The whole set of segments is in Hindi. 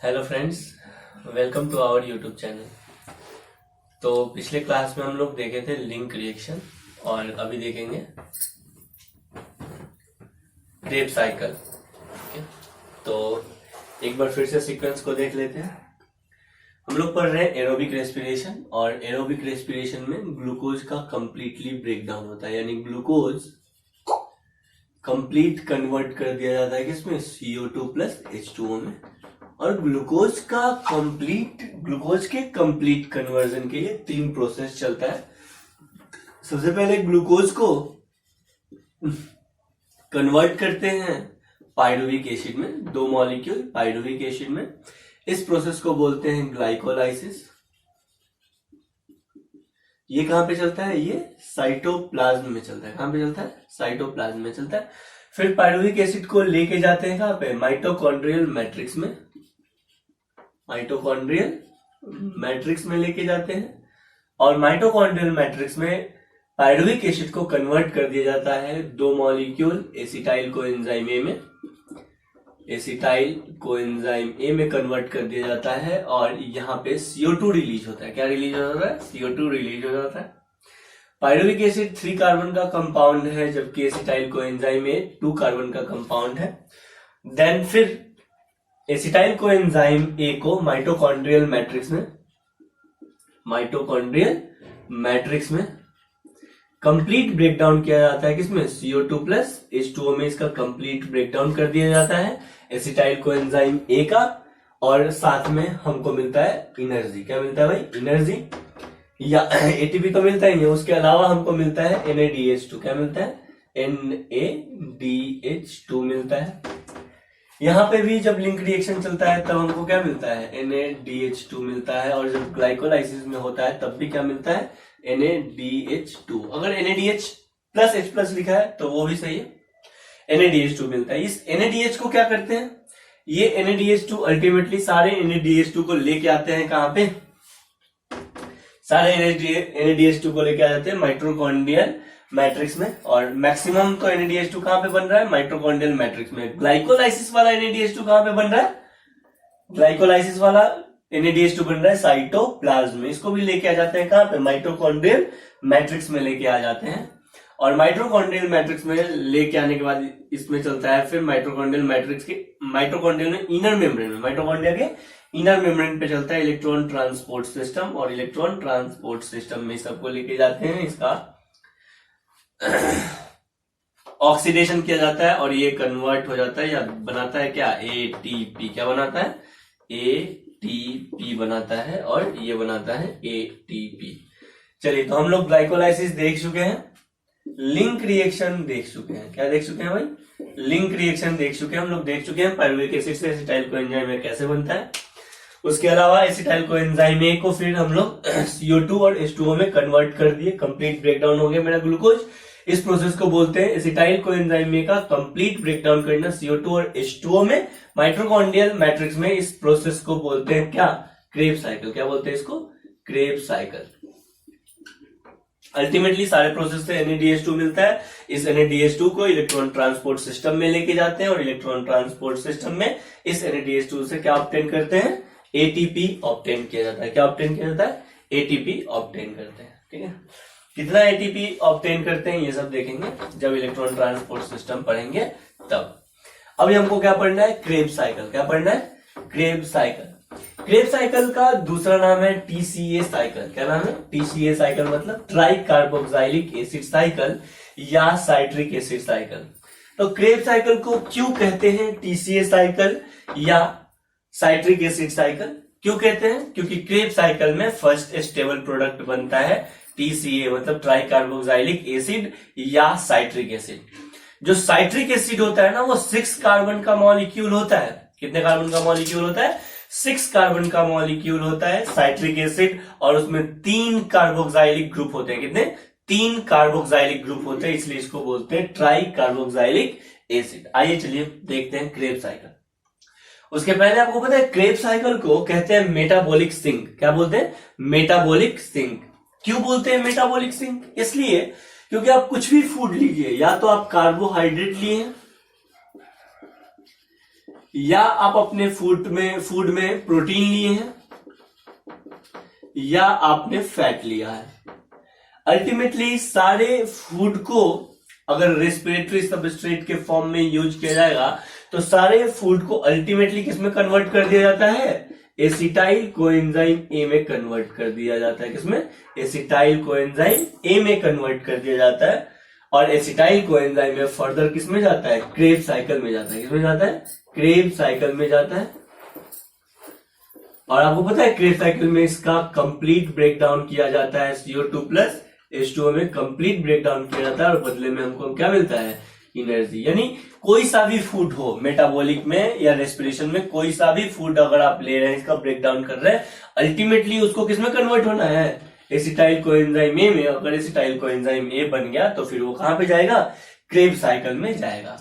Hello friends, welcome to our YouTube channel. तो पिछले क्लास में हम लोग देखे थे लिंक रिएक्शन और अभी देखेंगे क्रेब्स साइकिल। तो एक बार फिर से सीक्वेंस को देख लेते हैं। हम लोग पढ़ रहे हैं एरोबिक रेस्पिरेशन और एरोबिक रेस्पिरेशन में ग्लूकोज का कंप्लीटली ब्रेकडाउन होता है, यानी ग्लूकोज कंप्लीट कन्वर्ट कर दिया जाता है किसमें, CO2 प्लस H2O में। और ग्लूकोज के कंप्लीट कन्वर्जन के लिए 3 प्रोसेस चलता है। सबसे पहले ग्लूकोज को कन्वर्ट करते हैं पाइरुविक एसिड में, 2 मॉलिक्यूल पाइरुविक एसिड में। इस प्रोसेस को बोलते हैं ग्लाइकोलाइसिस। ये कहां पे चलता है, ये साइटोप्लाज्म में चलता है। कहां पे चलता है, साइटोप्लाज्म में चलता है। फिर पाइरुविक एसिड को लेके जाते हैं कहां पे, माइटोकॉन्ड्रियल मैट्रिक्स में। माइटोकॉन्ड्रियल मैट्रिक्स में लेके जाते हैं और माइटोकॉन्ड्रियल मैट्रिक्स में पाइरुविक एसिड को कन्वर्ट कर दिया जाता है 2 मॉलिक्यूल एसिटाइल कोएंजाइम ए में। एसिटाइल कोएंजाइम ए में कन्वर्ट कर दिया जाता है और यहाँ पे CO2 रिलीज होता है। क्या रिलीज होता है, CO2 रिलीज हो जाता है। पाइरुविक एसिड 3 कार्बन का कंपाउंड है, जबकि एसिटाइल कोएंजाइम ए 2 कार्बन का कंपाउंड है। देन फिर एसिटाइल कोएंजाइम ए को माइटोकॉन्ड्रियल मैट्रिक्स में कंप्लीट ब्रेकडाउन किया जाता है। किसमें, CO2 प्लस H2O में इसका कंप्लीट ब्रेकडाउन कर दिया जाता है एसिटाइल कोएंजाइम ए का। और साथ में हमको मिलता है एनर्जी। क्या मिलता है भाई, एनर्जी या ATP तो मिलता ही नहीं, उसके अलावा हमको मिलता है NADH2। क्या मिलता है, NADH2 मिलता है। यहाँ पे भी जब लिंक रिएक्शन चलता है तब हमको क्या मिलता है, NADH2 मिलता है। और जब ग्लाइकोलाइसिस में होता है तब भी क्या मिलता है, NADH2। अगर NADH प्लस H प्लस लिखा है तो वो भी सही है, NADH2 मिलता है। इस NADH को क्या करते हैं, ये NADH2 अल्टीमेटली सारे NADH2 को लेके आते हैं कहां पे, सारे NADH2 को लेके आ जाते हैं माइटोकॉन्ड्रियल मैट्रिक्स में। और मैक्सिमम तो NADH2 कहां पे बन रहा है, माइटोकॉन्ड्रियल मैट्रिक्स में। ग्लाइकोलाइसिस वाला NADH2 कहां पे बन रहा है, ग्लाइकोलाइसिस वाला NADH2 बन रहा है साइटोप्लाज्म में। इसको भी लेके आ जाते हैं कहां पे, माइटोकॉन्ड्रियल मैट्रिक्स में लेके आ जाते हैं। और माइटोकॉन्ड्रियल मैट्रिक्स में लेके आने के बाद इसमें चलता है फिर माइटोकॉन्ड्रियल मैट्रिक्स के, माइटोकॉन्ड्रियल में इनर मेम्ब्रेन में, माइटोकॉन्ड्रिया के इनर मेम्ब्रेन पे चलता है इलेक्ट्रॉन ट्रांसपोर्ट सिस्टम। और इलेक्ट्रॉन ट्रांसपोर्ट सिस्टम में सबको लेके जाते हैं, इसका ऑक्सीडेशन किया जाता है और ये कन्वर्ट हो जाता है या बनाता है क्या, ATP। क्या बनाता है, ATP बनाता है और ये बनाता है ATP। चलिए, तो हम लोग ग्लाइकोलाइसिस देख चुके हैं, लिंक रिएक्शन देख चुके हैं। क्या देख चुके हैं भाई, लिंक रिएक्शन देख चुके हैं। हम लोग देख चुके हैं पाइरुविक एसिड से एसिटाइल कोएंजाइम ए कैसे बनता है। उसके अलावा एसिटाइल कोएंजाइम ए को फिर हम लोग CO2 और H2O में कन्वर्ट कर दिए, कंप्लीट ब्रेकडाउन हो गया मेरा ग्लूकोज। इस प्रोसेस को बोलते हैं एसिटाइल कोएंजाइम ए का कंप्लीट ब्रेकडाउन करना CO2 और H2O में माइटोकॉन्ड्रियल मैट्रिक्स में। इस प्रोसेस को बोलते हैं क्या, क्रेब्स साइकिल। क्या बोलते हैं इसको, क्रेब्स साइकिल। अल्टीमेटली सारे प्रोसेस से NADH2 मिलता है। इस NADH2 को इलेक्ट्रॉन ट्रांसपोर्ट सिस्टम में लेके जाते हैं और इलेक्ट्रॉन ट्रांसपोर्ट सिस्टम में इस NADH2 से क्या ऑब्टेन करते हैं, ATP ऑब्टेन किया जाता है। क्या ऑब्टेन किया जाता है, ATP ऑब्टेन करते हैं। ठीक है, कितना ATP ऑब्टेन करते हैं ये सब देखेंगे जब इलेक्ट्रॉन ट्रांसपोर्ट सिस्टम पढ़ेंगे तब। अभी हमको क्या पढ़ना है, क्रेब्स साइकिल। क्या पढ़ना है, क्रेब्स साइकिल। क्रेब्स साइकिल का दूसरा नाम है TCA साइकिल। क्या नाम है, TCA साइकिल मतलब ट्राई कार्बोक्सिलिक एसिड साइकिल या साइट्रिक एसिड साइकिल। तो क्रेब्स साइकिल को क्यों कहते हैं TCA साइकिल या साइट्रिक एसिड साइकिल, क्यों कहते हैं, क्योंकि क्रेब्स साइकिल में फर्स्ट स्टेबल प्रोडक्ट बनता है TCA मतलब ट्राई कार्बोक्सिलिक एसिड या साइट्रिक एसिड। जो साइट्रिक एसिड होता है ना, वो 6 कार्बन का मॉलिक्यूल होता है। कितने कार्बन का मॉलिक्यूल होता है, 6 कार्बन का मॉलिक्यूल होता है साइट्रिक एसिड। और उसमें 3 कार्बोक्सिलिक ग्रुप होते हैं। कितने, 3 कार्बोक्सिलिक ग्रुप होते हैं, इसलिए इसको बोलते हैं ट्राई कार्बोक्सिलिक एसिड। आइए चलिए देखते हैं क्रेब्स साइकिल। उसके पहले आपको पता है क्रेब्स साइकिल को कहते हैं मेटाबॉलिक सिंक। क्या बोलते हैं, मेटाबॉलिक सिंक। क्यों बोलते हैं मेटाबॉलिक सिंक, इसलिए क्योंकि आप कुछ भी फूड लीजिए, या तो आप कार्बोहाइड्रेट लिए या आप अपने फूड में प्रोटीन लिए हैं या आपने फैट लिया है। अल्टीमेटली सारे फूड को अगर रेस्पिरेटरी सबस्ट्रेट के फॉर्म में यूज किया जाएगा तो सारे फूड को अल्टीमेटली किसमें कन्वर्ट कर दिया जाता है, एसिटाइल कोएंजाइम ए में कन्वर्ट कर दिया जाता है। किसमें, एसिटाइल कोएंजाइम ए में कन्वर्ट कर दिया जाता है। और एसिटाइल कोएंजाइम में फर्दर किसमें जाता है, क्रेब्स साइकिल में जाता है। किसमें जाता है, क्रेब्स साइकिल में जाता है। और आपको पता है क्रेब्स साइकिल में इसका कंप्लीट ब्रेकडाउन किया जाता है, CO2 प्लस H2O में कंप्लीट ब्रेकडाउन किया जाता है और बदले में हमको क्या मिलता है, एनर्जी। यानी कोई सा भी फूड हो, मेटाबॉलिक में या रेस्पिरेशन में कोई सा भी फूड अगर आप ले रहे हैं, इसका ब्रेकडाउन कर रहे हैं, अल्टीमेटली उसको किसमें कन्वर्ट होना है, एसिटाइल कोएंजाइम ए में। अगर एसिटाइल कोएंजाइम ए बन गया तो फिर वो कहां पे जाएगा, क्रेब्स साइकिल में जाएगा।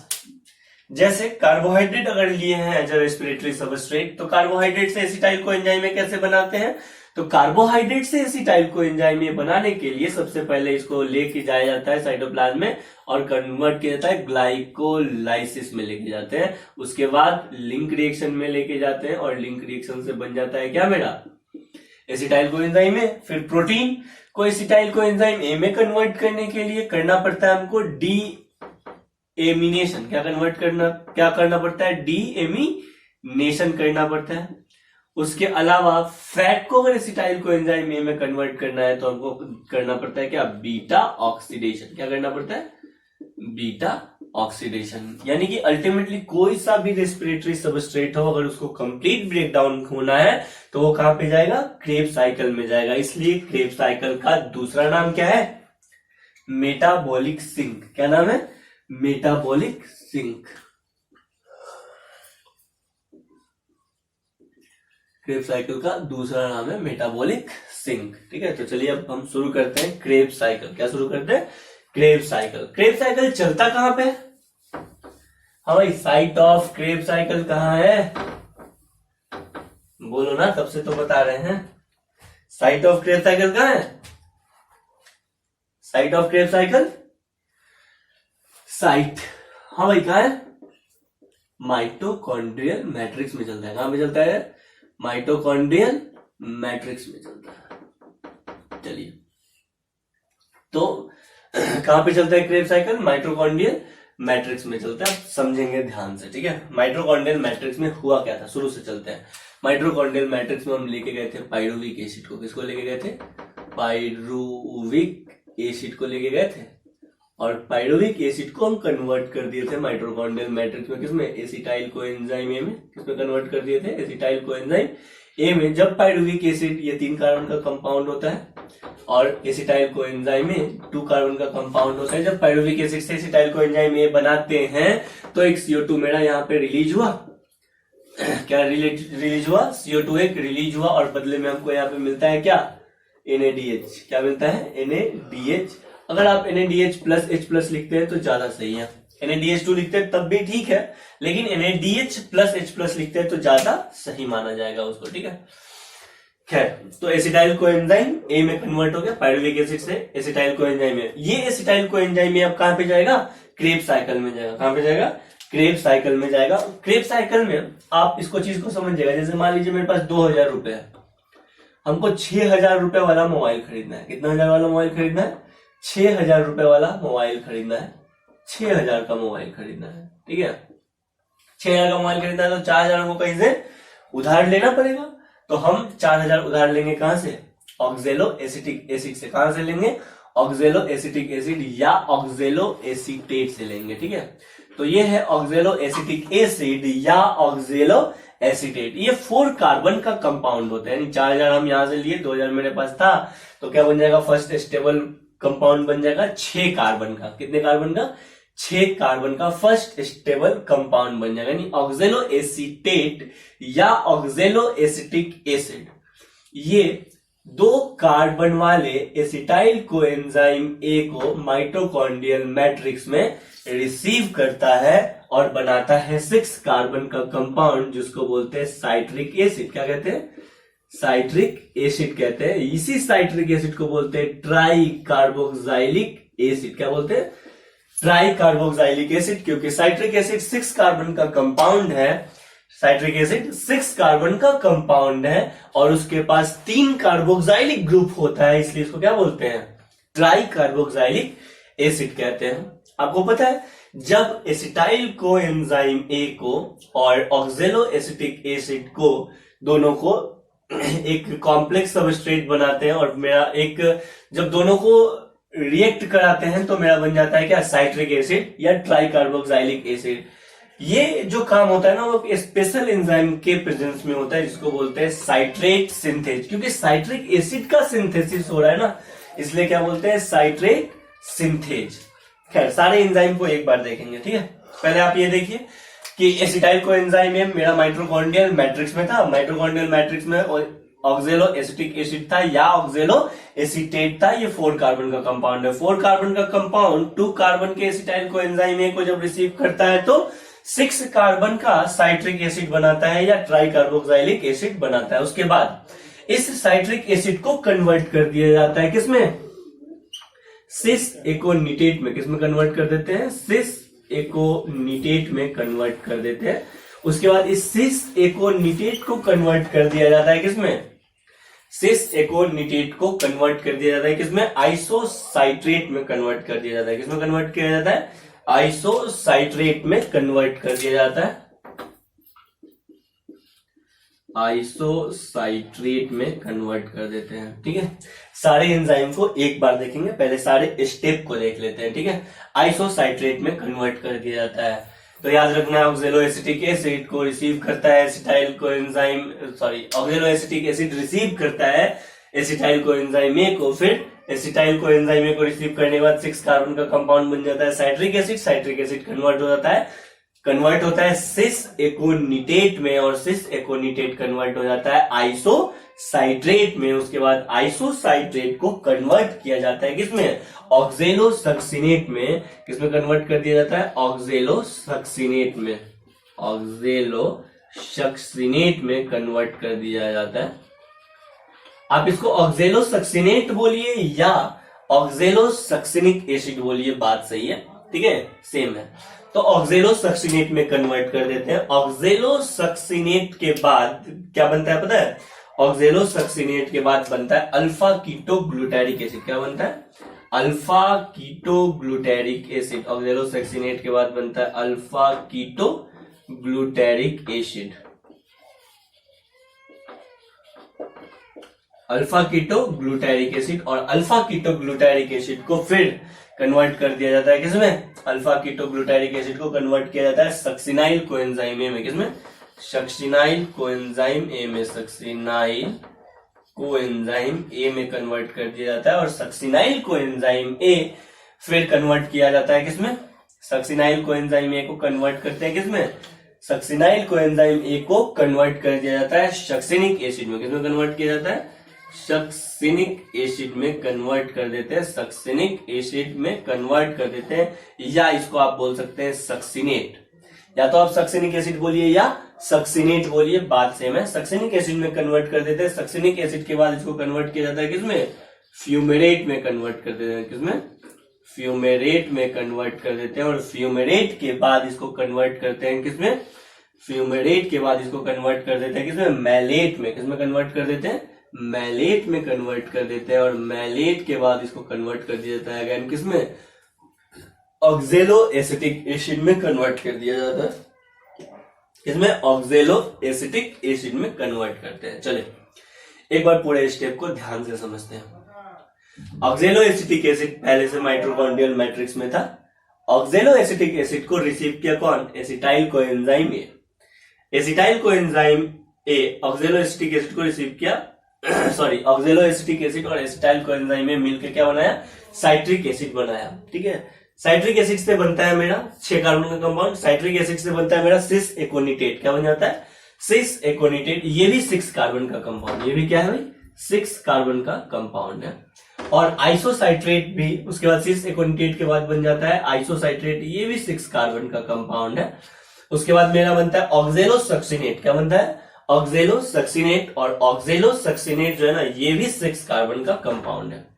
जैसे कार्बोहाइड्रेट अगर लिए हैं एज अ रेस्पिरेटरी सबस्ट्रेट, तो कार्बोहाइड्रेट से एसिटाइल कोएंजाइम ए कैसे बनाते हैं, तो कार्बोहाइड्रेट से एसिटाइल कोएंजाइम ए बनाने के लिए सबसे पहले इसको लेके जाया जाता है साइटोप्लाज्म में और कन्वर्ट किया जाता है ग्लाइकोलाइसिस में लेके जाते हैं। उसके बाद लिंक रिएक्शन में लेके जाते हैं और लिंक रिएक्शन से बन जाता है क्या मेरा, एसिटाइल कोएंजाइम ए। फिर प्रोटीन को एसिटाइल कोएंजाइम ए में कन्वर्ट करने के लिए करना पड़ता है हमको डी एमिनेशन। क्या करना पड़ता है, डी एमिनेशन करना पड़ता है। उसके अलावा फैट को अगर एसिटाइल कोएंजाइम ए में कन्वर्ट करना है तो हमको करना पड़ता है क्या, बीटा ऑक्सीडेशन। क्या करना पड़ता है, बीटा ऑक्सीडेशन। यानी कि अल्टीमेटली कोई सा भी रेस्पिरेटरी सबस्ट्रेट हो, अगर उसको कंप्लीट ब्रेकडाउन होना है तो वो कहां पे जाएगा, क्रेब्स साइकिल में जाएगा। इसलिए क्रेब्स साइकिल का दूसरा नाम क्या है, मेटाबॉलिक सिंक। क्या नाम है, मेटाबॉलिक सिंक। क्रेब्स साइकिल का दूसरा नाम है मेटाबॉलिक सिंक। ठीक है, तो चलिए अब हम शुरू करते हैं क्रेब्स साइकिल। क्या शुरू करते हैं, क्रेब्स साइकिल। क्रेब्स साइकिल चलता कहां पे, हाँ भाई, साइट ऑफ क्रेब्स साइकिल कहां है, बोलो ना, तब से तो बता रहे हैं। साइट ऑफ क्रेब्स साइकिल कहां है, site of Krebs cycle, site, हाँ भाई कहां है, माइटोकॉन्ड्रियल मैट्रिक्स में चलता है। कहां पे चलता है, माइटोकॉन्ड्रियल मैट्रिक्स में चलता है। चलिए, तो कहां पे चलता है क्रेब्स साइकिल, माइटोकॉन्ड्रियल मैट्रिक्स में चलता है। समझेंगे ध्यान से, ठीक है। माइटोकॉन्ड्रियल मैट्रिक्स में हुआ क्या था, शुरू से चलते हैं। माइटोकॉन्ड्रियल मैट्रिक्स में हम लेके गए थे पाइरुविक एसिड को। किसको लेके गए थे, पाइरुविक एसिड को लेके गए थे। और पाइरुविक एसिड को हम कन्वर्ट कर दिए थे माइटोकॉन्ड्रियल मैट्रिक्स में, किसमें, एसिटाइल कोएंजाइम ए में। किसमें कन्वर्ट कर दिए थे, एसिटाइल कोएंजाइम ए में। जब पाइरुविक एसिड ये 3 कार्बन का कंपाउंड होता है और एसिटाइल कोएंजाइम में 2 कार्बन का कंपाउंड होता है। जब पाइरुविक एसिड से एसिटाइल कोएंजाइम ए बनाते हैं तो एक CO2 मेरा यहाँ पे रिलीज हुआ। क्या रिलीज हुआ, CO2 एक रिलीज हुआ और बदले में हमको यहाँ पे मिलता है क्या, NaDH। क्या मिलता है, NaDH। अगर आप NaDH प्लस H प्लस लिखते हैं तो ज्यादा सही है। NaDH2 लिखते हैं तब भी ठीक है, लेकिन NaDH प्लस H प्लस लिखते हैं तो ज्यादा सही माना जाएगा उसको, ठीक है। खैर, तो एसिटाइल कोएंजाइम ए में कन्वर्ट हो गया पाइरुविक एसिड से एसिटाइल कोएंजाइम में। ये एसिटाइल कोएंजाइम में अब कहां पे जाएगा, क्रेब्स साइकिल में जाएगा। कहां पे जाएगा, क्रेब्स साइकिल में जाएगा। क्रेब्स साइकिल में आप इसको चीज को समझिएगा। जैसे मान लीजिए मेरे पास 2000 रुपए है, हमको 6000 रुपए वाला मोबाइल खरीदना है। कितना हजार वाला मोबाइल खरीदना है, 6000 रुपए वाला मोबाइल खरीदना है। 6000 का मोबाइल खरीदना है, ठीक है। 6000 का मोबाइल खरीदना है तो 4000 हमको कहीं से उधार लेना पड़ेगा। तो हम 4000 उधार लेंगे कहां से, ऑक्जेलो एसिटिक एसिड से। कहां से लेंगे, ऑक्जेलो एसिटिक एसिड या ऑक्जेलो एसीटेट से लेंगे, ठीक है। तो ये है ऑक्जेलो एसिटिक एसिड या ऑक्जेलो एसीटेट। ये 4 कार्बन का कंपाउंड होता है। यानी 4000 हम यहां से लिए, 2000 मेरे पास था, तो क्या बन जाएगा, फर्स्ट स्टेबल कंपाउंड बन जाएगा 6 कार्बन का। कितने कार्बन का, 6 कार्बन का फर्स्ट स्टेबल कंपाउंड बन जाएगा। यानी ऑक्जेलो एसीटेट या ऑक्जेलो एसिटिक एसिड ये 2 कार्बन वाले एसिटाइल कोएंजाइम ए को माइटोकॉन्ड्रियल मैट्रिक्स में रिसीव करता है और बनाता है 6 कार्बन का कंपाउंड जिसको बोलते हैं साइट्रिक एसिड। क्या कहते हैं, साइट्रिक एसिड कहते हैं। इसी साइट्रिक एसिड को बोलते हैं ट्राई कार्बोक्साइलिक एसिड। क्या बोलते हैं, ट्राई कार्बोक्साइलिक एसिड, क्योंकि साइट्रिक एसिड 6 कार्बन का कंपाउंड है। साइट्रिक एसिड 6 कार्बन का कंपाउंड है और उसके पास 3 कार्बोक्सिलिक ग्रुप होता है, इसलिए इसको क्या बोलते हैं, ट्राई कार्बोक्सिलिक एसिड कहते हैं। आपको पता है जब एसिटाइल को एंजाइम ए को और ऑक्जेलो एसिटिक एसिड को दोनों को एक कॉम्प्लेक्स सबस्ट्रेट बनाते हैं और मेरा एक जब दोनों को रिएक्ट कराते हैं तो मेरा बन जाता है क्या, साइट्रिक एसिड या ट्राई कार्बोक्सिलिक एसिड। ये जो काम होता है ना वो स्पेशल एंजाइम के प्रेजेंस में होता है जिसको बोलते हैं साइट्रेट सिंथेज। क्योंकि साइट्रिक एसिड का सिंथेसिस हो रहा है ना, इसलिए क्या बोलते हैं, साइट्रेट सिंथेज। खैर सारे एंजाइम को एक बार देखेंगे, ठीक है। पहले आप ये देखिए कि एसिटाइल को एंजाइम है मेरा माइटोकॉन्ड्रियल मैट्रिक्स में था, माइटोकॉन्ड्रियल मैट्रिक्स में ऑक्जेलो एसिटिक एसिड था या ऑक्जेलो एसिटेट था। ये 4 कार्बन का कंपाउंड है। 4 कार्बन का कंपाउंड 2 कार्बन के एसिटाइल को एंजाइम ए को जब रिसीव करता है तो 6 कार्बन का साइट्रिक एसिड बनाता है या ट्राई कार्बोक्सिलिक एसिड बनाता है। उसके बाद इस साइट्रिक एसिड को कन्वर्ट कर दिया जाता है किसमें, सिस एकोनिटेट में। किसमें कन्वर्ट कर देते हैं, सिस एकोनिटेट में कन्वर्ट कर देते हैं। उसके बाद इस सिस एकोनिटेट को कन्वर्ट कर दिया जाता है किसमें, सिस एकोनिटेट को कन्वर्ट कर दिया जाता है किसमें, आइसोसाइट्रेट में कन्वर्ट कर दिया जाता है। किसमें कन्वर्ट किया जाता है, आइसोसाइट्रेट में कन्वर्ट कर दिया जाता है, आइसोसाइट्रेट में कन्वर्ट कर देते हैं, ठीक है। सारे एंजाइम को एक बार देखेंगे, पहले सारे स्टेप को देख लेते हैं, ठीक है। आइसोसाइट्रेट में कन्वर्ट कर दिया जाता है तो याद रखना है ऑक्जेलो एसिटिक एसिड को रिसीव करता है acetyl co enzyme, ऑक्जेलो acetic acid receive करता है एसिटाइल को एंजाइम ए को, फिर एसिटाइल को एंजाइम ए को रिसीव करने के बाद 6 कार्बन का कंपाउंड बन जाता है citric acid. Citric acid convert होता है सिस एकोनिटेट में और सिस एकोनिटेट कन्वर्ट हो जाता है आइसोसाइट्रेट में। उसके बाद आइसोसाइट्रेट को कन्वर्ट किया जाता है किसमें, ऑक्जेलो सक्सिनेट में। किसमें कन्वर्ट कर दिया जाता है, ऑक्जेलो सक्सिनेट में, ऑक्जेलो सक्सिनेट में कन्वर्ट कर दिया जाता है। आप इसको ऑक्जेलो सक्सिनेट बोलिए या ऑक्जेलो सक्सिनिक एसिड बोलिए, बात सही है, ठीक है, सेम है। तो ऑक्जेलो सक्सिनेट में कन्वर्ट कर देते हैं। ऑक्जेलो सक्सिनेट के बाद क्या बनता है पता है, ऑक्जेलो सक्सिनेट के बाद बनता है अल्फा कीटो ग्लूटारिक एसिड। क्या बनता है, alpha ketoglutaric acid. Oxalosuccinate के बाद बनता है alpha ketoglutaric acid, alpha ketoglutaric acid. और अल्फा कीटो ग्लूटारिक एसिड को फिर कन्वर्ट कर दिया जाता है किसमें, अल्फा कीटो ग्लूटारिक एसिड को कन्वर्ट किया जाता है सक्सिनाइल कोएंजाइम ए में। किसमें, सक्सिनाइल कोएंजाइम ए में, सक्सिनाइल कोएंजाइम ए में कन्वर्ट कर दिया जाता है। और सक्सिनाइल कोएंजाइम ए फिर कन्वर्ट किया जाता है किसमें, सक्सिनाइल कोएंजाइम ए को कन्वर्ट करते हैं किसमें, सक्सिनाइल कोएंजाइम ए को कन्वर्ट कर दिया जाता है सक्सिनिक एसिड में। किसमें कन्वर्ट किया जाता है, सक्सिनिक एसिड में कन्वर्ट कर देते हैं, सक्सिनिक एसिड में कन्वर्ट कर देते हैं, या इसको आप बोल सकते हैं सक्सिनेट। या तो आप सक्सिनिक एसिड बोलिए या सक्सिनेट बोलिए, बात सेम है। सक्सिनिक एसिड में कन्वर्ट कर देते हैं। सक्सिनिक एसिड के बाद इसको कन्वर्ट किया जाता है किसमें, फ्यूमेरेट में कन्वर्ट कर देते हैं। किसमें, फ्यूमेरेट में कन्वर्ट कर देते हैं। और फ्यूमेरेट के बाद इसको कन्वर्ट करते हैं किसमें, फ्यूमेरेट के बाद इसको कन्वर्ट कर देते हैं किसमें, मैलेट में। किसमें कन्वर्ट कर देते हैं, मैलेट में कन्वर्ट कर देते हैं। और मैलेट के बाद इसको कन्वर्ट कर दिया जाता है अगेन किसमें, ऑक्जेलो एसिटिक एसिड में कन्वर्ट कर दिया जाता है। इसमें ऑक्जेलो एसिटिक एसिड में कन्वर्ट करते हैं। चले एक बार पूरे स्टेप को ध्यान से समझते हैं। ऑक्जेलो एसिटिक एसिड पहले से माइटोकॉन्ड्रियल मैट्रिक्स में था। ऑक्जेलो एसिटिक एसिड को रिसीव किया कौन, acetyl coenzyme A. Acetyl coenzyme A ऑक्जेलो acetic acid को रिसीव किया, ऑक्जेलो एसिटिक एसिड और एसिटाइल कोएंजाइम में मिलकर क्या बनाया, साइट्रिक एसिड बनाया, ठीक है। साइट्रिक एसिड से बनता है मेरा 6 कार्बन का कंपाउंड। साइट्रिक एसिड से बनता है मेरा सिस एकोनिटेट। क्या बन जाता है, सिस एकोनिटेट। ये भी 6 कार्बन का कंपाउंड, ये भी क्या है भाई, 6 कार्बन का कंपाउंड है। और आइसोसाइट्रेट भी उसके बाद सिस एकोनिटेट के बाद बन जाता है आइसोसाइट्रेट, ये भी 6 कार्बन का कंपाउंड है। उसके बाद मेरा बनता है ऑक्जेलो सक्सिनेट। क्या बनता है, ऑक्जेलो सक्सिनेट। और ऑक्जेलो सक्सिनेट जो है ना ये भी 6 कार्बन का कंपाउंड है।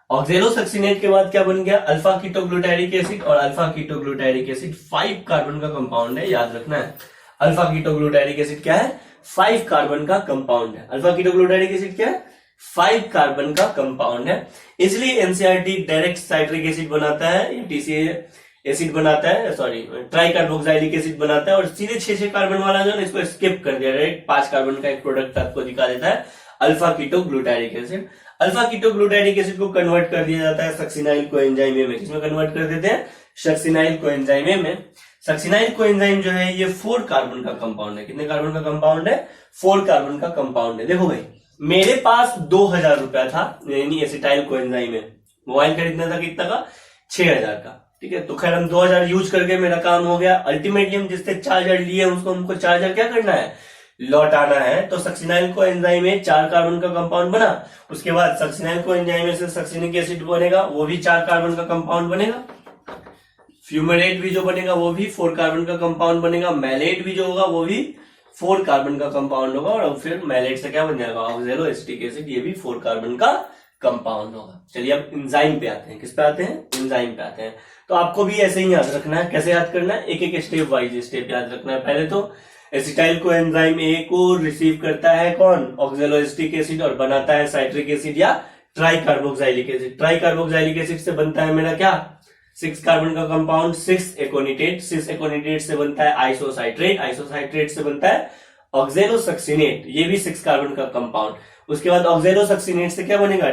ऑक्जेलो सक्सिनेट के बाद क्या बन गया, अल्फा कीटो ग्लूटारिक एसिड। और alpha ketoglutaric acid 5 carbon का कंपाउंड है, याद रखना है। अल्फा कीटोग्लूटारिक एसिड क्या है? 5 कार्बन का कंपाउंड है। अल्फा कीटोग्लूटारिक एसिड क्या है? 5 कार्बन का कंपाउंड है। इसलिए एनसीईआरटी डायरेक्ट साइट्रिक एसिड बनाता है, टीसीए एसिड बनाता है, सॉरी ट्राई कार्बोक्सिलिक एसिड बनाता है, और सीधे 6 कार्बन वाला जो है इसको स्किप कर दिया, डायरेक्ट 5 कार्बन का एक प्रोडक्ट आपको दिखा देता है, alpha ketoglutaric acid. Alpha ketoglutaric acid को कन्वर्ट कर दिया जाता है सक्सिनाइल कोएंजाइम ए में। किसमें कन्वर्ट कर देते हैं? सक्सिनाइल कोएंजाइम ए में। सक्सिनाइल कोएंजाइम जो है ये 4 कार्बन का कंपाउंड है। कितने कार्बन का कंपाउंड है? 4 कार्बन का कंपाउंड है। देखो भाई, मेरे पास 2000 रुपया था यानी एसिटाइल कोएंजाइम में, मोबाइल खरीदना था कितना का? 6000 का। ठीक है, तो खैर हम 2000 यूज करके मेरा काम हो गया। अल्टीमेटली हम जिससे चार्जर लिए उसको हमको चार्जर क्या करना है? लौटाना है। तो सक्सिनाइल कोएंजाइम में 4 कार्बन का कंपाउंड बना, उसके बाद सक्सिनाइल कोएंजाइम से सक्सिनिक एसिड बनेगा, वो भी 4 कार्बन का कंपाउंड बनेगा। फ्यूमेरेट भी जो बनेगा वो भी 4 कार्बन का कंपाउंड बनेगा। मैलेट भी जो होगा वो भी 4 कार्बन का कंपाउंड होगा, और फिर मैलेट से क्या बन जाएगा? ऑक्सैलो एसिटिक एसिड, ये भी 4 कार्बन का कंपाउंड होगा। चलिए अब एंजाइम पे आते हैं। किस पे आते हैं? एंजाइम पे आते हैं। तो आपको भी ऐसे ही याद रखना है। कैसे याद करना है? एक एक स्टेप वाइज स्टेप याद रखना है। पहले तो एसिटाइल कोएंजाइम ए को रिसीव करता है कौन? ऑक्सैलो एसिटिक एसिड, और बनाता है साइट्रिक एसिड या try carboxylic acid. Try carboxylic acid से बनता है मेरा क्या? 6 कार्बन का कंपाउंड 6 एकोनिटेट। 6 एकोनिटेट से बनता है आइसोसाइट्रेट। आइसोसाइट्रेट से बनता है ऑक्सैलोसक्सिनेट, ये भी 6 कार्बन का कंपाउंड। उसके बाद ऑक्सैलोसक्सिनेट से क्या बनेगा?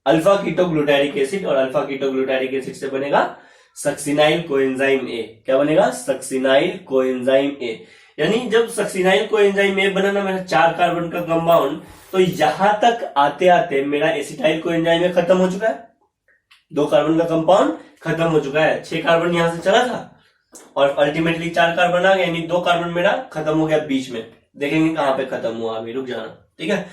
अल्फा कीटोग्लूटारिक एसिड, और अल्फा कीटोग्लूटारिक एसिड से बनेगा सक्सिनाइल कोएंजाइम ए। क्या बनेगा? Succinyl coenzyme A. यानी जब सक्सिनाइल कोएंजाइम ए बना ना मेरा 4 कार्बन का कंपाउंड, तो यहां तक आते आते मेरा एसिटाइल कोएंजाइम ए खत्म हो चुका है। 2 कार्बन का कंपाउंड खत्म हो चुका है। 6 कार्बन यहां से चला था और अल्टीमेटली 4 कार्बन आ गया, यानी 2 कार्बन मेरा खत्म हो गया बीच में। देखेंगे कहां पे खत्म हुआ, अभी रुक जाना। ठीक है,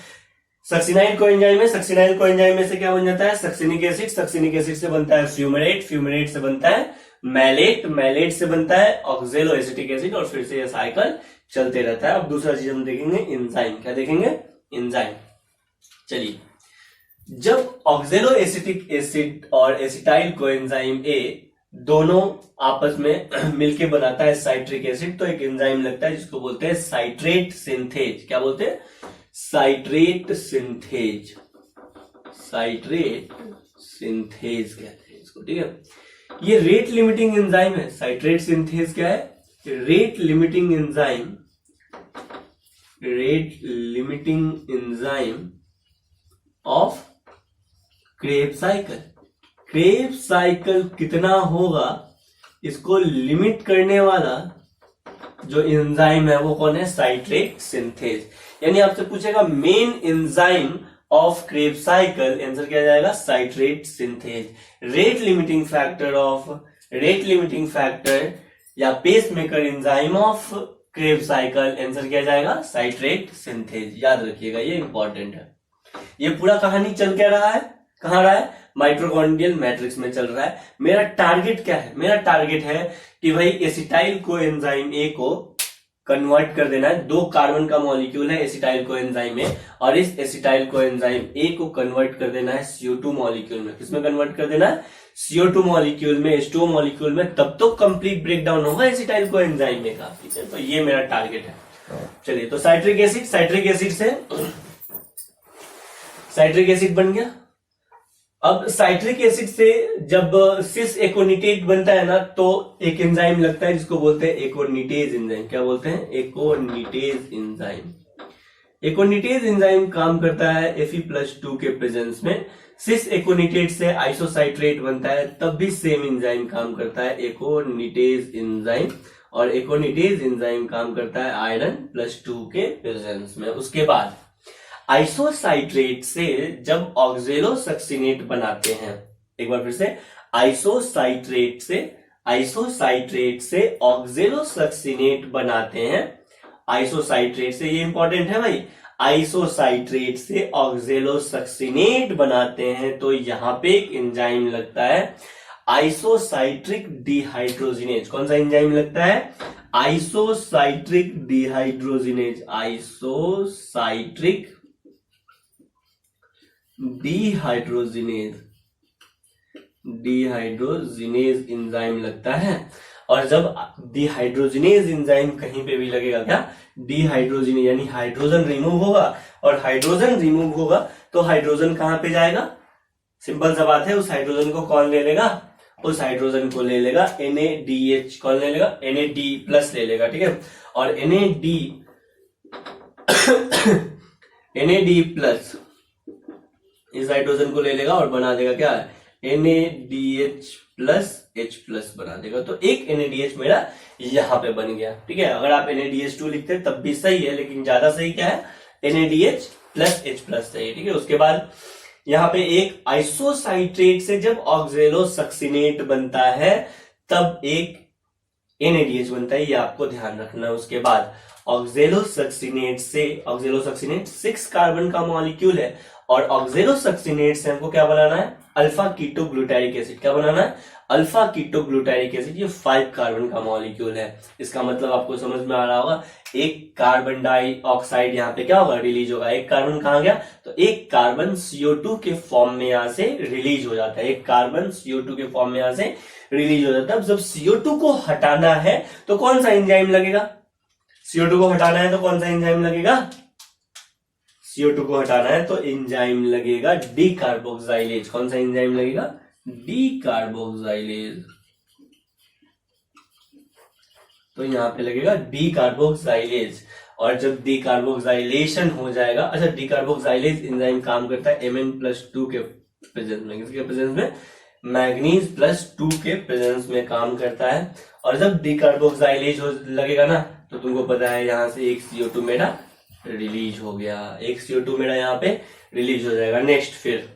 सक्सिनाइल कोएंजाइम में, सक्सिनाइल कोएंजाइम में से क्या बन जाता है? Succinic acid. सक्सिनिक एसिड से बनता है फ्यूमेरेट। फ्यूमेरेट से बनता है मैलेट। मैलेट से बनता है ऑक्सैलो एसिटिक एसिड, और फिर से यह साइकिल चलते रहता है। अब दूसरा चीज हम देखेंगे एंजाइम। क्या देखेंगे? एंजाइम। चलिए, जब ऑक्सैलो एसिटिक एसिड और एसिटाइल कोएंजाइम ए दोनों आपस में मिलके बनाता है साइट्रिक एसिड, तो एक एंजाइम लगता है जिसको बोलते हैं साइट्रेट सिंथेज। क्या बोलते हैं? Citrate synthase. साइट्रेट सिंथेज कहते हैं इसको। ठीक है, ये रेट लिमिटिंग एंजाइम है। साइट्रेट सिंथेज क्या है? Rate limiting enzyme. Rate limiting enzyme of Krebs cycle. Krebs cycle कितना होगा इसको लिमिट करने वाला जो एंजाइम है वो कौन है? Citrate synthase. यानी आपसे पूछेगा main enzyme of Krebs cycle, answer क्या जाएगा? Citrate synthase. Rate limiting factor of, rate limiting factor या pacemaker enzyme of Krebs cycle, answer क्या जाएगा? Citrate synthase. याद रखिएगा, ये इंपॉर्टेंट है। ये पूरा कहानी चल क्या रहा है? कहां रहा है? माइटोकॉन्ड्रियल मैट्रिक्स में चल रहा है। मेरा टारगेट क्या है? मेरा टारगेट है कि भाई एसिटाइल कोएंजाइम ए को कन्वर्ट कर देना है। 2 कार्बन का मॉलिक्यूल है एसिटाइल कोएंजाइम में, और इस एसिटाइल कोएंजाइम ए को कन्वर्ट कर देना है CO2 मॉलिक्यूल में। किसमें कन्वर्ट कर देना है? CO2 मॉलिक्यूल में, H2O मॉलिक्यूल में। तब तो कंप्लीट ब्रेकडाउन होगा एसिटाइल कोएंजाइम में का। ठीक है, तो ये मेरा टारगेट है। चलिए, तो साइट्रिक एसिड, साइट्रिक एसिड से साइट्रिक एसिड बन गया। अब साइट्रिक एसिड से जब सिस एकोनिटेट बनता है ना, तो एक एंजाइम लगता है जिसको बोलते हैं एकोनिटेज एंजाइम। क्या बोलते हैं? एकोनिटेज एंजाइम। एकोनिटेज एंजाइम काम करता है Fe+2 के प्रेजेंस में। सिस एकोनिटेट से आइसोसाइट्रेट बनता है, तब भी सेम एंजाइम काम करता है, एकोनिटेज एंजाइम। और एकोनिटेज एंजाइम काम करता है आयरन+2 के प्रेजेंस में। उसके बाद आइसोसाइट्रेट से जब ऑक्सैलोसक्सिनेट बनाते हैं, एक बार फिर से, आइसोसाइट्रेट से ऑक्सैलोसक्सिनेट बनाते हैं। आइसोसाइट्रेट से, ये इंपॉर्टेंट है भाई, आइसोसाइट्रेट से ऑक्सैलोसक्सिनेट बनाते हैं, तो यहां पे एक एंजाइम लगता है आइसोसाइट्रिक डिहाइड्रोजिनेज। कौन सा एंजाइम लगता है? आइसोसाइट्रिक डिहाइड्रोजिनेज। आइसोसाइट्रिक डिहाइड्रोजिनेज एंजाइम लगता है। और जब डिहाइड्रोजिनेज एंजाइम कहीं पे भी लगेगा, क्या डिहाइड्रोजिनेज यानी हाइड्रोजन रिमूव होगा, और हाइड्रोजन रिमूव होगा तो हाइड्रोजन कहां पे जाएगा, सिंपल सा बात है, उस हाइड्रोजन को कौन ले लेगा, उस हाइड्रोजन को ले लेगा NaDH, कौन ले लेगा, NaD प्लस ले लेगा, ठीक है। और NaD प्लस इस हाइड्रोजन को ले लेगा और बना देगा क्या, NaDH प्लस H प्लस बना देगा। तो एक NaDH मेरा यहां पे बन गया, ठीक है। अगर आप NaDH2 लिखते तब भी सही है, लेकिन ज्यादा सही क्या है, NaDH प्लस H प्लस सही है, ठीक है। उसके बाद यहाँ पे एक आइसोसाइट्रेट से जब ऑक्जेलोसक्सिनेट बनता है तब एक NaDH बनता है, ये आपको ध्यान रखना है। उसके बाद ऑक्जेलोसक्सिनेट 6 कार्बन का मॉलिक्यूल है, और ऑक्जेलोसक्सिनेट से हमको क्या बनाना है, अल्फा कीटोग्लूटारिक एसिड। क्या बनाना है, अल्फा कीटोग्लूटारिक एसिड। ये 5 कार्बन का मॉलिक्यूल है। इसका मतलब आपको समझ में आ रहा होगा, एक कार्बन डाइऑक्साइड यहाँ पे क्या होगा, रिलीज होगा। एक कार्बन कहां गया, तो एक कार्बन CO2 के फॉर्म में यहां से रिलीज हो जाता है, एक कार्बन CO2 के फॉर्म में यहां से रिलीज हो जाता है। अब जब CO2 को हटाना है तो कौन सा एंजाइम लगेगा, CO2 को हटाना है तो कौन सा एंजाइम लगेगा, CO2 को हटाना है तो एंजाइम लगेगा डीकार्बोक्साइलेज। कौन सा एंजाइम लगेगा, डीकार्बोक्साइलेज। तो यहां पे लगेगा डीकार्बोक्साइलेज। और जब डीकार्बोक्साइलेशन हो जाएगा, अच्छा डीकार्बोक्साइलेज एंजाइम काम करता है Mn+2 के प्रेजेंस में, किसके प्रेजेंस में, मैग्नीज+2 के प्रेजेंस में काम करता है। और जब डीकार्बोक्साइलेज लगेगा ना, तो तुमको पता है यहां से एक CO2 मेरा रिलीज हो गया, एक CO2 मेरा यहाँ पे रिलीज हो जाएगा। नेक्स्ट फिर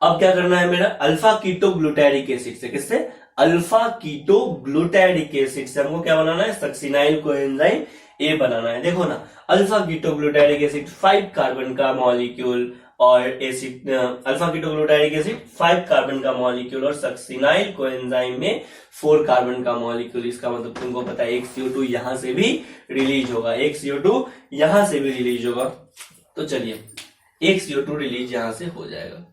अब क्या करना है मेरा, अल्फा कीटोग्लूटारिक एसिड से, किससे, अल्फा कीटोग्लूटारिक एसिड से हमको क्या बनाना है, सक्सिनाइल कोएंजाइम A बनाना है। देखो ना, अल्फा कीटोग्लूटारिक एसिड 5 कार्बन का मॉलिक्यूल, और acid alpha ketoglutaric acid 5 carbon का मॉलिक्यूल, और सक्सिनाइल कोएंजाइम में 4 कार्बन का मॉलिक्यूल। इसका मतलब तुमको पता है एक CO2 यहां से भी रिलीज होगा, एक CO2 यहां से भी रिलीज होगा। तो चलिए एक CO2 रिलीज यहां से हो जाएगा।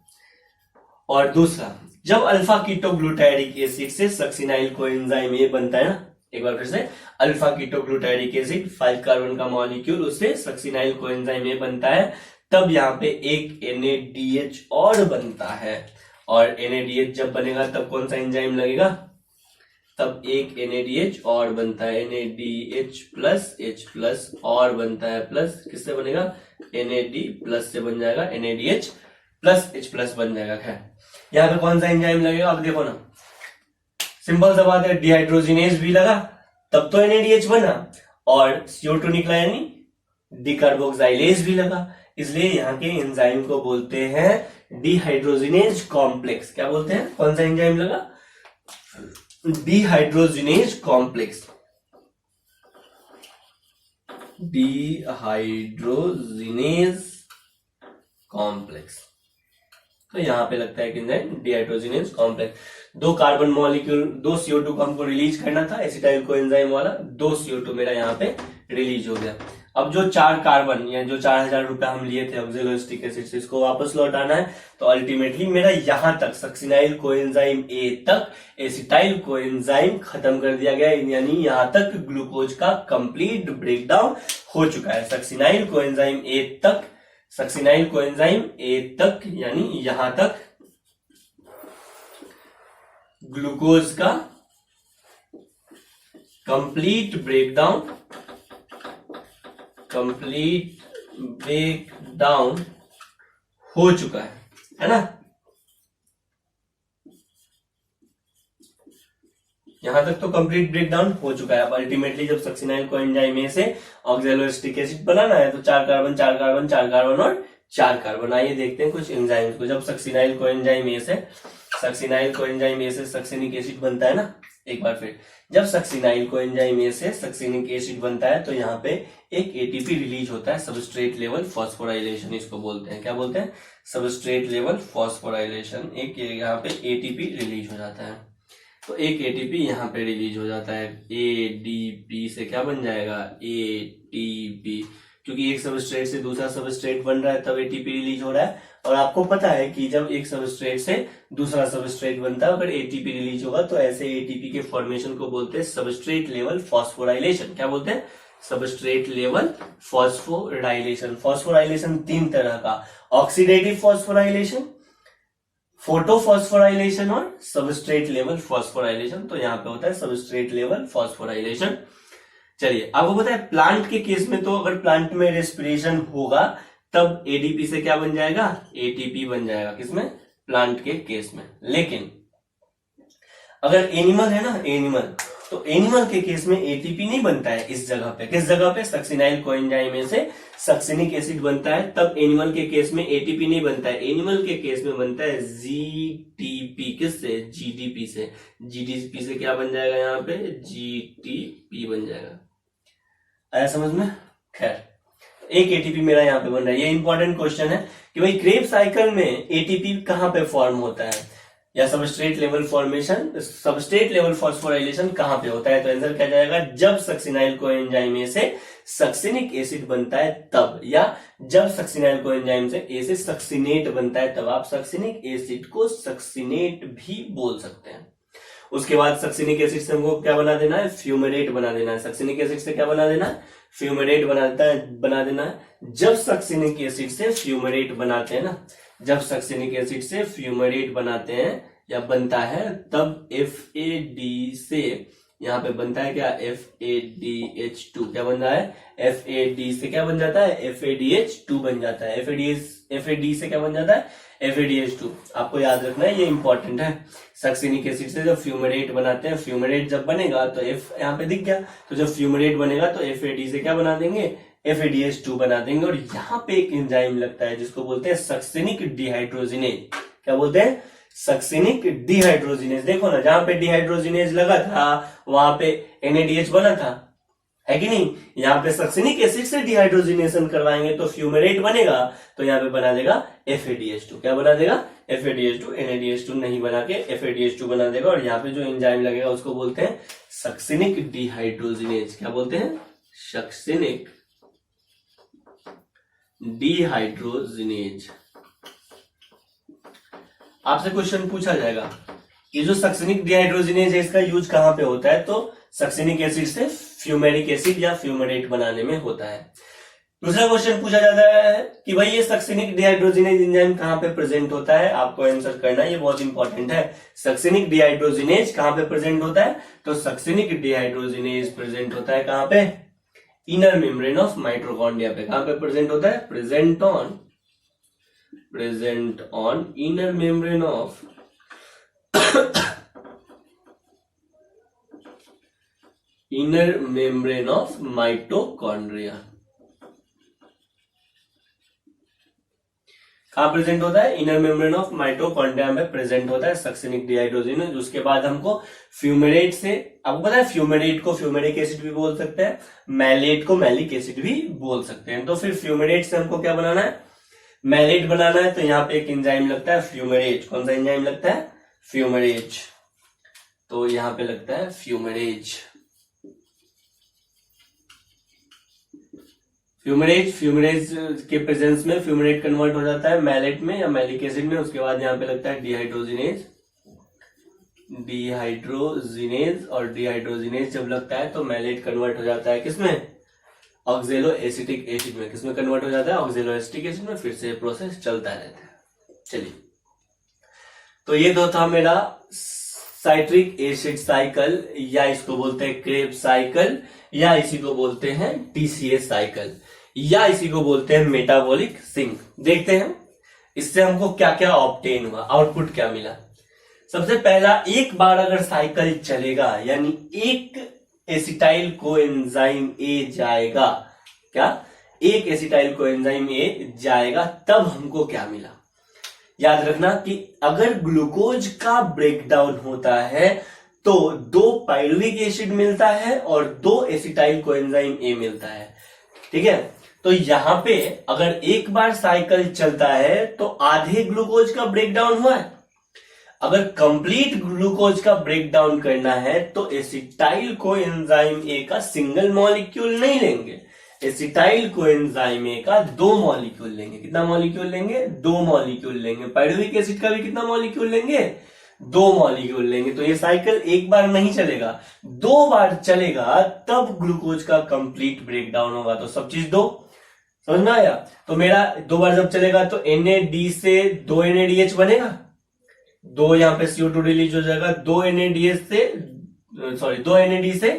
और दूसरा, जब अल्फा कीटोग्लूटारिक एसिड से सक्सिनाइल कोएंजाइम A बनता है ना, एक बार फिर से, अल्फा कीटोग्लूटारिक एसिड 5 कार्बन का मॉलिक्यूल, उससे सक्सिनाइल कोएंजाइम A बनता है, तब यहाँ पे एक NaDH और बनता है। और NaDH जब बनेगा तब कौन सा एंजाइम लगेगा, तब एक NaDH और बनता है, NaDH प्लस H प्लस और बनता है, प्लस किससे बनेगा, NaD प्लस से बन जाएगा, NaDH प्लस H प्लस बन जाएगा। खैर यहाँ पे कौन सा एंजाइम लगेगा, अब देखो ना, सिंपल सा बात है, डिहाइड्रोजिनेज भी लगा तब तो NaDH बना, और CO2 निकला यानी डीकार्बोक्साइलेज भी लगा, इसलिए यहाँ के एंजाइम को बोलते हैं डिहाइड्रोजिनेज कॉम्प्लेक्स। क्या बोलते हैं, कौन सा एंजाइम लगा, डिहाइड्रोजिनेज कॉम्प्लेक्स, डिहाइड्रोजिनेज कॉम्प्लेक्स। तो यहां पे लगता है कि dehydrogenase complex. 2 carbon molecule, 2 CO2 को हमको रिलीज करना था एसिटाइल कोएंजाइम वाला, 2 CO2 मेरा यहाँ पे रिलीज हो गया। अब जो 4 कार्बन या जो 4000 रुपया हम लिए थे ऑक्जेलोएसिटिक एसिड से, इसको वापस लौटाना है। तो अल्टीमेटली मेरा यहां तक सक्सिनाइल कोएंजाइम A तक एसिटाइल कोएंजाइम खत्म कर दिया गया, यानी यहां तक ग्लूकोज का कंप्लीट ब्रेकडाउन हो चुका है। सक्सिनाइल कोएंजाइम A तक यानी यहां तक ग्लूकोज का कंप्लीट ब्रेकडाउन हो चुका है ना। यहां तक तो कंप्लीट ब्रेकडाउन हो चुका है। अब अल्टीमेटली जब सक्सिनाइल कोएंजाइम A से ऑक्जेलोएसिटिक एसिड बनाना है तो 4 कार्बन 4 कार्बन 4 कार्बन और 4 कार्बन। आइए देखते हैं कुछ एंजाइम्स को। जब सक्सिनाइल कोएंजाइम A से सक्सिनिक एसिड बनता है ना, एक बार फिर, जब सक्सिनाइल कोएंजाइम A से सक्सिनिक एसिड बनता है तो यहाँ पे एक ATP रिलीज होता है, सबस्ट्रेट लेवल फॉस्फोराइलेशन इसको बोलते हैं। क्या बोलते हैं, सबस्ट्रेट लेवल फॉस्फोराइलेशन। एक यहाँ पे ATP रिलीज हो जाता है, तो एक ATP यहाँ पे रिलीज हो जाता है। ADP से क्या बन जाएगा, ATP, क्योंकि एक सबस्ट्रेट से दूसरा सबस्ट्रेट बन रहा है तब एटीपी रिलीज हो रहा है। और आपको पता है कि जब एक सबस्ट्रेट से दूसरा सबस्ट्रेट बनता है अगर एटीपी रिलीज होगा तो ऐसे एटीपी के फॉर्मेशन को बोलते हैं सबस्ट्रेट लेवल फॉस्फोराइलेशन। क्या बोलते हैं? Substrate level phosphorylation. फॉस्फोराइलेशन 3 तरह का, ऑक्सीडेटिव फॉस्फोराइलेशन, फोटोफॉस्फोराइलेशन और सबस्ट्रेट लेवल फॉस्फोराइलेशन। तो यहाँ पे होता है सबस्ट्रेट लेवल फॉस्फोराइलेशन। चलिए, आपको पता है प्लांट के केस में तो अगर प्लांट में रेस्पिरेशन होगा तब एडीपी से क्या बन जाएगा? एटीपी बन जाएगा। किसमें? प्लांट के केस में। लेकिन अगर एनिमल है ना, एनिमल, तो एनिमल के केस में एटीपी नहीं बनता है इस जगह पे। किस जगह पे? सक्सिनाइल कोएंजाइम में से सक्सिनिक एसिड बनता है, तब एनिमल के केस में एटीपी नहीं बनता है। एनिमल के केस में बनता है जीटीपी। किससे? जीडीपी से। जीडीपी से क्या बन जाएगा? यहाँ पे जीटीपी बन जाएगा। आया समझ में? खैर, एक एटीपी मेरा यहाँ पे बन रहा है। ये इंपॉर्टेंट क्वेश्चन है कि भाई क्रेब्स साइकिल में एटीपी कहां पे फॉर्म होता है, या substrate level formation, substrate level phosphorylation कहां पे होता है? तो आंसर क्या जाएगा? जब सक्सिनाइल कोएंजाइम में से सक्सिनिक एसिड बनता है तब, या जब सक्सिनाइल कोएंजाइम से ए से सक्सिनेट बनता है तब। आप सक्सिनिक एसिड को सक्सिनेट भी बोल सकते हैं। उसके बाद सक्सिनिक एसिड से हमको क्या बना देना है? फ्यूमेरेट बना देना है। सक्सिनिक एसिड से क्या बना देना है? फ्यूमेरेट बना देना है। जब सक्सिनिक एसिड से फ्यूमेरेट बनाते हैं ना, जब सक्सिनिक एसिड से फ्यूमेरेट बनाते हैं या बनता है तब FAD से यहाँ पे बनता है क्या? FADH2। क्या बन रहा है? FAD से क्या बन जाता है? FADH2 बन जाता है। FAD से क्या बन जाता है? FADH2। आपको याद रखना है, ये इंपॉर्टेंट है। सक्सिनिक एसिड से जब फ्यूमेरेट बनाते हैं, फ्यूमेरेट जब बनेगा तो F यहाँ पे दिख गया, तो जब फ्यूमेरेट बनेगा तो FAD से क्या बना देंगे? FADH2 बना देंगे। और यहाँ पे एक एंजाइम लगता है जिसको बोलते हैं सक्सिनिक डिहाइड्रोजिनेज। क्या बोलते हैं? Succinic dehydrogenase. देखो ना, जहां पे डिहाइड्रोजिनेज लगा था वहां पे NADH बना था, है कि नहीं? यहाँ पे सक्सिनिक एसिड से डिहाइड्रोजिनेशन करवाएंगे तो फ्यूमेरेट बनेगा, तो यहाँ पे बना देगा FADH2। क्या बना देगा? FADH2। NADH2 नहीं बना के FADH2 बना देगा। और यहाँ पे जो एंजाइम लगेगा उसको बोलते हैं सक्सिनिक डिहाइड्रोजिनेज। क्या बोलते हैं? Succinic dehydrogenase. आपसे क्वेश्चन पूछा जाएगा ये जो सक्सिनिक डिहाइड्रोजिनेज है इसका यूज कहां पे होता है? तो सक्सिनिक एसिड से फ्यूमेरिक एसिड या फ्यूमेरेट बनाने में होता है। दूसरा क्वेश्चन पूछा जाता है कि भाई ये सक्सिनिक डिहाइड्रोजिनेज एंजाइम कहां पे प्रेजेंट होता है? आपको आंसर करना है, ये बहुत इंपॉर्टेंट है। सक्सिनिक डिहाइड्रोजिनेज कहां पे प्रेजेंट होता है? तो सक्सिनिक डिहाइड्रोजिनेज प्रेजेंट होता है कहां पे? इनर मेम्ब्रेन ऑफ माइटोकॉन्ड्रिया पे। कहां पे प्रेजेंट होता है? Present on inner membrane of inner membrane of mitochondria. कहां प्रेजेंट होता है? इनर मेम्ब्रेन ऑफ माइटोकॉन्ड्रिया में प्रेजेंट होता है सक्सिनिक डिहाइड्रोजिनेज। उसके बाद हमको फ्यूमेरेट से, आपको पता है फ्यूमेरेट को फ्यूमेरिक एसिड भी बोल सकते हैं, मैलेट को मैलिक एसिड भी बोल सकते हैं। तो फिर फ्यूमेरेट से हमको क्या बनाना है? मैलेट बनाना है। तो यहाँ पे एक एंजाइम लगता है फ्यूमेरेज। कौन सा एंजाइम लगता है? फ्यूमेरेज। तो यहाँ पे लगता है फ्यूमेरेज। फ्यूमेरेज के प्रेजेंस में फ्यूमेरेट कन्वर्ट हो जाता है मैलेट में या मैलिक एसिड में। उसके बाद यहाँ पे लगता है डिहाइड्रोजिनेज। और डिहाइड्रोजिनेज जब लगता है तो मैलेट कन्वर्ट हो जाता है किसमें? ऑक्जेलो एसिटिक एसिड में। किसमें कन्वर्ट हो जाता है? ऑक्जेलो एसिटिक एसिड में। फिर से प्रोसेस चलता रहता है। चलिए, तो ये तो था मेरा साइट्रिक एसिड साइकिल, या इसको बोलते हैं क्रेब्स साइकिल, या इसी को बोलते हैं TCA साइकिल, या इसी को बोलते हैं मेटाबॉलिक सिंक। देखते हैं इससे हमको क्या क्या ऑब्टेन हुआ, आउटपुट क्या मिला। सबसे पहला, एक बार अगर साइकिल चलेगा यानी एक एसिटाइल कोएंजाइम ए जाएगा, क्या? एक एसिटाइल कोएंजाइम ए जाएगा, तब हमको क्या मिला? याद रखना कि अगर ग्लूकोज का ब्रेकडाउन होता है तो 2 पाइरुविक एसिड मिलता है और 2 एसिटाइल कोएंजाइम ए मिलता है। ठीक है, तो यहां पे अगर एक बार साइकिल चलता है तो आधे ग्लूकोज का ब्रेकडाउन हुआ है। अगर कंप्लीट ग्लूकोज का ब्रेकडाउन करना है तो एसिटाइल कोएंजाइम ए का सिंगल मॉलिक्यूल नहीं लेंगे, एसिटाइल कोएंजाइम ए का 2 मॉलिक्यूल लेंगे। कितना मॉलिक्यूल लेंगे? 2 मॉलिक्यूल लेंगे। पाइरुविक एसिड का भी कितना मॉलिक्यूल लेंगे? 2 मॉलिक्यूल लेंगे। तो ये साइकिल एक बार नहीं चलेगा, 2 बार चलेगा, तब ग्लूकोज का कंप्लीट ब्रेकडाउन होगा। तो सब चीज 2, समझ में आया? तो मेरा 2 बार जब चलेगा तो NAD से 2 NADH बनेगा, 2 यहाँ पे CO2 रिलीज हो जाएगा, 2 NADH से सॉरी 2 NAD से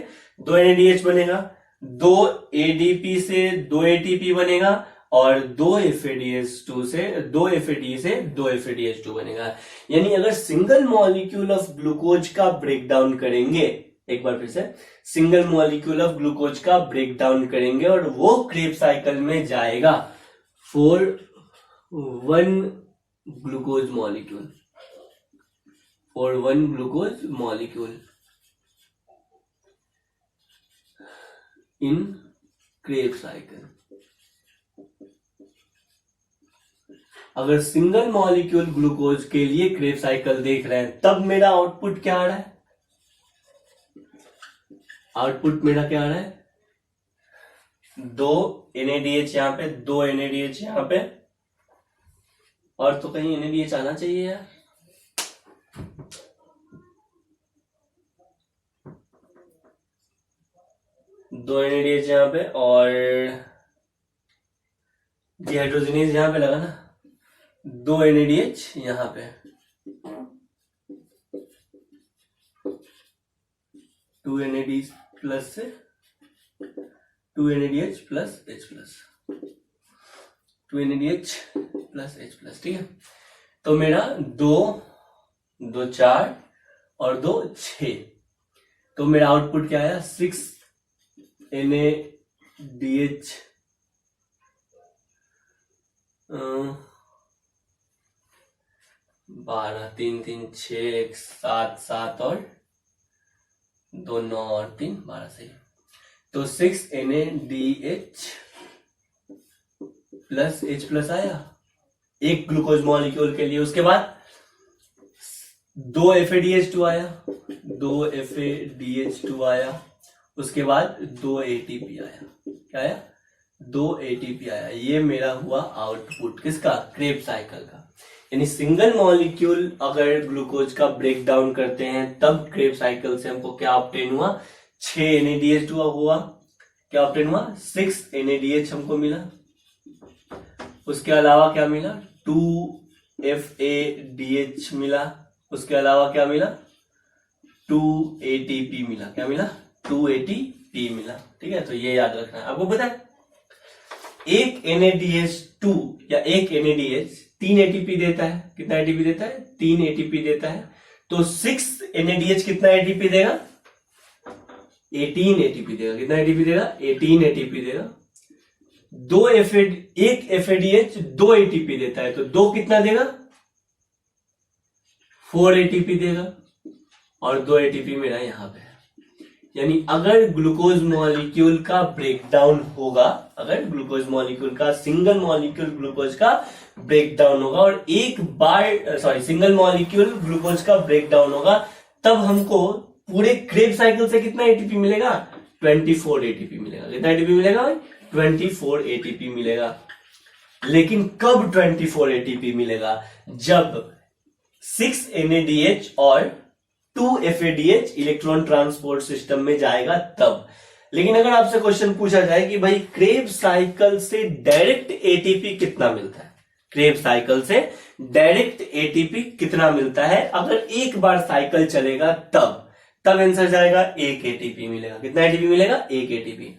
2 NADH बनेगा, 2 ADP से 2 ATP बनेगा, और 2 FADH2 से 2 FAD से 2 FADH2 बनेगा। यानी अगर सिंगल मॉलिक्यूल ऑफ ग्लूकोज का ब्रेकडाउन करेंगे, एक बार फिर से, सिंगल मॉलिक्यूल ऑफ ग्लूकोज का ब्रेकडाउन करेंगे और वो क्रेब साइकिल में जाएगा for 1 glucose molecule, for 1 glucose molecule in Krebs cycle. अगर सिंगल मॉलिक्यूल ग्लूकोज के लिए क्रेब साइकिल देख रहे हैं, तब मेरा आउटपुट क्या आ रहा है? आउटपुट मेरा क्या आ रहा है? 2 NADH यहां पे, 2 NADH यहां पे, और तो कहीं NADH आना चाहिए यार। दो NADH यहां पे और डिहाइड्रोजनेज यहां पे लगा ना, 2 NADH यहां पे, 2 NADH प्लस से 2 NADH plus H plus, 2 NADH plus H plus, ठीक है। तो मेरा 2 2 4 और 2 6, तो मेरा आउटपुट क्या आया? 6 NADH 12 3 3 6 7 7 और 2 9 और 3 12 सही। तो 6 NADH प्लस H प्लस आया एक ग्लूकोज मॉलिक्यूल के लिए। उसके बाद 2 FADH2 आया, 2 FADH2 आया, उसके बाद 2 ATP आया। क्या आया? 2 ATP आया। ये मेरा हुआ आउटपुट किसका? क्रेब साइकिल का। यानी सिंगल मॉलिक्यूल अगर ग्लूकोज का ब्रेक डाउन करते हैं तब क्रेब साइकिल से हमको क्या ऑब्टेन हुआ? 6 NADH2 हुआ। क्या ऑब्टेन हुआ? 6 NADH हमको मिला। उसके अलावा क्या मिला? 2 FADH मिला। उसके अलावा क्या मिला? 2 ATP मिला। क्या मिला? 2 ATP मिला। ठीक है, तो ये याद रखना है आपको। पता है एक NADH2 या एक NADH 3 ATP देता है। कितना ATP देता है? 3 ATP देता है। तो 6 NADH कितना ATP देगा? 18 ATP देगा। कितना ATP देगा? 18 ATP देगा। एक FADH 2 ATP देता है, तो 2 कितना देगा? 4 ATP देगा, और 2 ATP मेरा यहां पे है। यानी अगर ग्लूकोज मॉलिक्यूल का ब्रेकडाउन होगा, अगर ग्लूकोज मॉलिक्यूल का सिंगल मॉलिक्यूल ग्लूकोज का ब्रेकडाउन होगा और एक बार सिंगल मॉलिक्यूल ग्लूकोज का ब्रेकडाउन होगा, तब हमको पूरे क्रेब साइकिल से कितना एटीपी मिलेगा? 24 एटीपी मिलेगा। कितना एटीपी मिलेगा भाई? 24 एटीपी मिलेगा। लेकिन कब 24 एटीपी मिलेगा? जब 6 NADH और 2 FADH इलेक्ट्रॉन ट्रांसपोर्ट सिस्टम में जाएगा तब। लेकिन अगर आपसे क्वेश्चन पूछा जाए कि भाई क्रेब साइकिल से डायरेक्ट एटीपी कितना मिलता है, क्रेब साइकिल से डायरेक्ट एटीपी कितना मिलता है अगर एक बार साइकिल चलेगा, तब आंसर जाएगा 1 एटीपी मिलेगा। कितना एटीपी मिलेगा? 1 एटीपी।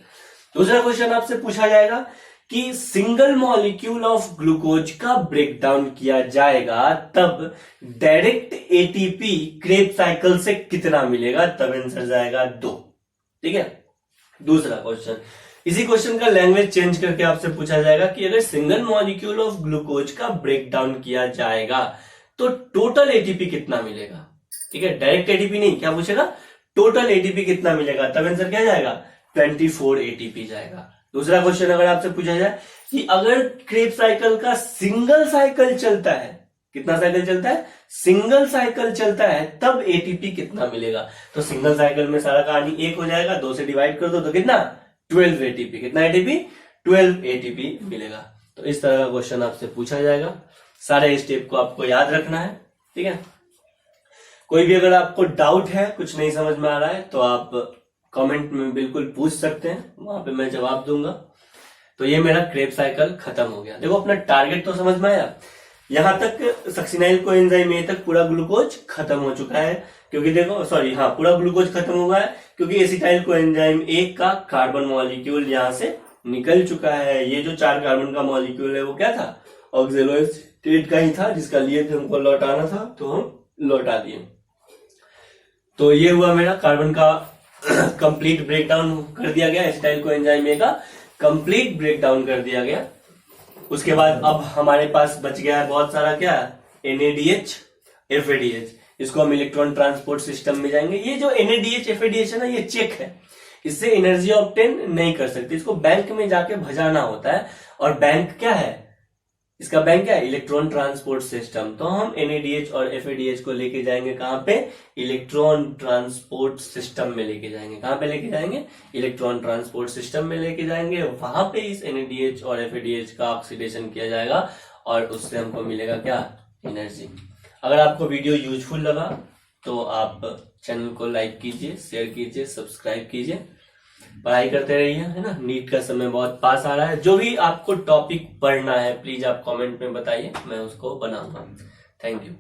दूसरा क्वेश्चन आपसे पूछा जाएगा कि सिंगल मॉलिक्यूल ऑफ ग्लूकोज का ब्रेकडाउन किया जाएगा तब डायरेक्ट एटीपी क्रेब साइकिल से कितना मिलेगा, तब आंसर जाएगा 2। ठीक है, दूसरा क्वेश्चन। इसी क्वेश्चन का लैंग्वेज चेंज करके आपसे पूछा जाएगा कि अगर सिंगल मॉलिक्यूल ऑफ ग्लूकोज का ब्रेकडाउन किया जाएगा तो टोटल एटीपी कितना मिलेगा। ठीक है, डायरेक्ट एटीपी नहीं, क्या पूछेगा? टोटल एटीपी कितना मिलेगा, तब आंसर क्या जाएगा? 24 एटीपी जाएगा। दूसरा क्वेश्चन अगर आपसे पूछा जाए कि अगर क्रेब साइकिल का सिंगल साइकिल चलता है, कितना साइकिल चलता है? सिंगल साइकिल चलता है, तब एटीपी कितना मिलेगा। तो सिंगल साइकिल में सारा कहानी 1 हो जाएगा, 2 से डिवाइड कर दो तो कितना? 12 एटीपी। कितना एटीपी? 12 एटीपी मिलेगा। तो इस तरह का क्वेश्चन आपसे पूछा जाएगा। सारे स्टेप को आपको याद रखना है, ठीक है। कोई भी अगर आपको डाउट है, कुछ नहीं समझ में आ रहा है, तो आप कमेंट में बिल्कुल पूछ सकते हैं, वहां पे मैं जवाब दूंगा। तो ये मेरा क्रेब साइकिल खत्म हो गया। देखो अपना टारगेट तो समझ में आया। यहां तक सक्सिनाइल कोएंजाइम ए तक पूरा ग्लूकोज खत्म हो चुका है, क्योंकि देखो पूरा ग्लूकोज खत्म हुआ है क्योंकि एसिटाइल कोएंजाइम ए का कार्बन मॉलिक्यूल यहां से निकल चुका है। ये जो 4 कार्बन का मॉलिक्यूल है वो क्या था? ऑक्जेलोएस्टेट का ही था, जिसका लिए थे हमको लौटाना था, तो हम लौटा दिए। तो ये हुआ मेरा कार्बन का कंप्लीट ब्रेकडाउन कर दिया गया, एसिटाइल कोएंजाइम ए का कंप्लीट ब्रेकडाउन कर दिया गया। उसके बाद अब हमारे पास बच गया है बहुत सारा क्या? NADH, FADH। इसको हम इलेक्ट्रॉन ट्रांसपोर्ट सिस्टम में जाएंगे। ये जो NADH, FADH है ना, ये चेक है, इससे एनर्जी ऑब्टेन नहीं कर सकते। इसको बैंक में जाके भजाना होता है, और बैंक क्या है? इसका बैंक क्या है? Electron transport system. तो हम NADH और FADH को लेके जाएंगे कहां पे? इलेक्ट्रॉन ट्रांसपोर्ट सिस्टम में लेके जाएंगे। कहां पे लेके जाएंगे? इलेक्ट्रॉन ट्रांसपोर्ट सिस्टम में लेके जाएंगे। वहां पे इस NADH और FADH का ऑक्सीडेशन किया जाएगा, और उससे हमको मिलेगा क्या? एनर्जी। अगर आपको वीडियो यूजफुल लगा तो आप चैनल को लाइक कीजिए, शेयर कीजिए, सब्सक्राइब कीजिए, पढ़ाई करते रहिए, है ना। नीट का समय बहुत पास आ रहा है। जो भी आपको टॉपिक पढ़ना है प्लीज आप कमेंट में बताइए, मैं उसको बनाऊंगा। Thank you.